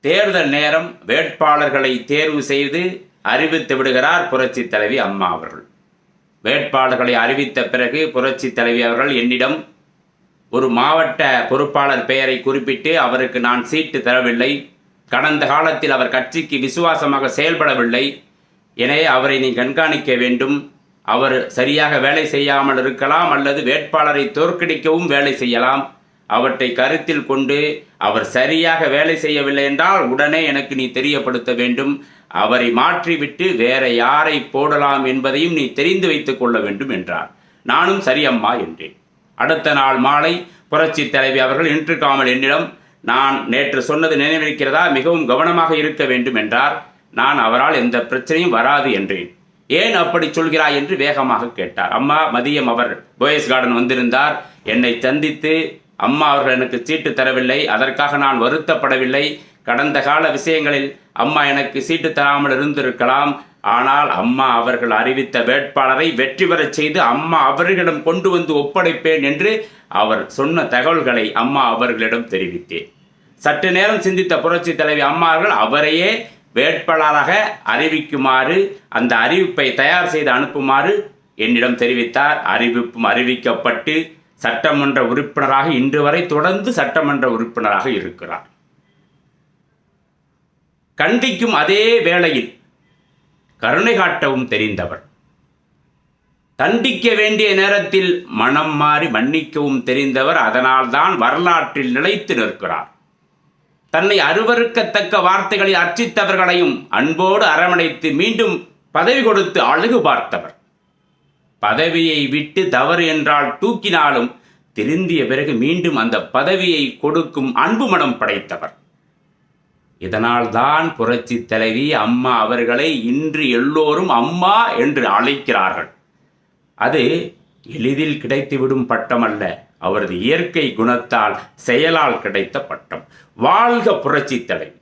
தேர்தல் நேரம் வேட்பாளர்களை தேர்வு செய்து அறிவித்து விடுகிறார் புரட்சி தலைவி அம்மா அவர்கள். வேட்பாளர்களை அறிவித்த பிறகு புரட்சி தலைவி அவர்கள் என்னிடம் ஒரு மாவட்ட பொறுப்பாளர் பெயரை குறிப்பிட்டு அவருக்கு நான் சீட்டு தரவில்லை, கடந்த காலத்தில் அவர் கட்சிக்கு விசுவாசமாக செயல்படவில்லை, எனவே அவரை நீ கண்காணிக்க வேண்டும், அவர் சரியாக வேலை செய்யாமல் இருக்கலாம் அல்லது வேட்பாளரை தோற்கடிக்கவும் வேலை செய்யலாம், அவற்றை கருத்தில் கொண்டு அவர் சரியாக வேலை செய்யவில்லை என்றால் உடனே எனக்கு நீ தெரியப்படுத்த வேண்டும், அவரை மாற்றிவிட்டு வேற யாரை போடலாம் என்பதையும் நீ தெரிந்து வைத்துக் கொள்ள வேண்டும் என்றார். நானும் சரி அம்மா என்றேன். அடுத்த நாள் மாலை புரட்சி தலைவி அவர்கள் இன்றுக்காமல் என்னிடம் நான் நேற்று சொன்னது நினைவிருக்கிறதா, மிகவும் கவனமாக இருக்க வேண்டும் என்றார். நான் அவரால் எந்த பிரச்சனையும் வராது என்றேன். ஏன் அப்படி சொல்கிறாய் என்று வேகமாக கேட்டார். அம்மா மதியம் அவர் போயஸ் கார்டன் வந்திருந்தார், என்னை சந்தித்து அம்மா அவர்கள் எனக்கு சீட்டு தரவில்லை, அதற்காக நான் வருத்தப்படவில்லை, கடந்த கால விஷயங்களில் அம்மா எனக்கு சீட்டு தராமல் இருந்திருக்கலாம், ஆனால் அம்மா அவர்கள் அறிவித்த வேட்பாளரை வெற்றி பெறச் செய்து அம்மா அவர்களிடம் கொண்டு வந்து ஒப்படைப்பேன் என்று அவர் சொன்ன தகவல்களை அம்மா அவர்களிடம் தெரிவித்தேன். சற்று நேரம் சிந்தித்த புரட்சி தலைவி அம்மா அவர்கள் அவரையே வேட்பாளராக அறிவிக்குமாறு, அந்த அறிவிப்பை தயார் செய்து அனுப்புமாறு என்னிடம் தெரிவித்தார். அறிவிப்பும் அறிவிக்கப்பட்டு சட்டமன்ற உறுப்பினராக இன்று வரை தொடர்ந்து சட்டமன்ற உறுப்பினராக இருக்கிறார். கண்டிக்கும் அதே வேளையில் கருணை காட்டவும் தெரிந்தவர், தண்டிக்க வேண்டிய நேரத்தில் மனம் மாறி மன்னிக்கவும் தெரிந்தவர். அதனால்தான் வரலாற்றில் நிலைத்து நிற்கிறார். தன்னை அருவருக்கத்தக்க வார்த்தைகளில் அர்ச்சித்தவர்களையும் அன்போடு அரவணைத்து மீண்டும் பதவி கொடுத்து அழகு பார்த்தவர். பதவியை விட்டு தவறு என்றால் தூக்கினாலும் திருந்திய பிறகு மீண்டும் அந்த பதவியை கொடுக்கும் அன்பு மனம் படைத்தவர். இதனால்தான் புரட்சி தலைவி அம்மா அவர்களை இன்று எல்லோரும் அம்மா என்று அழைக்கிறார்கள். அது எளிதில் கிடைத்துவிடும் பட்டம் அல்ல, அவரது இயற்கை குணத்தால் செயலால் கிடைத்த பட்டம். வாழ்க புரட்சி தலைவி!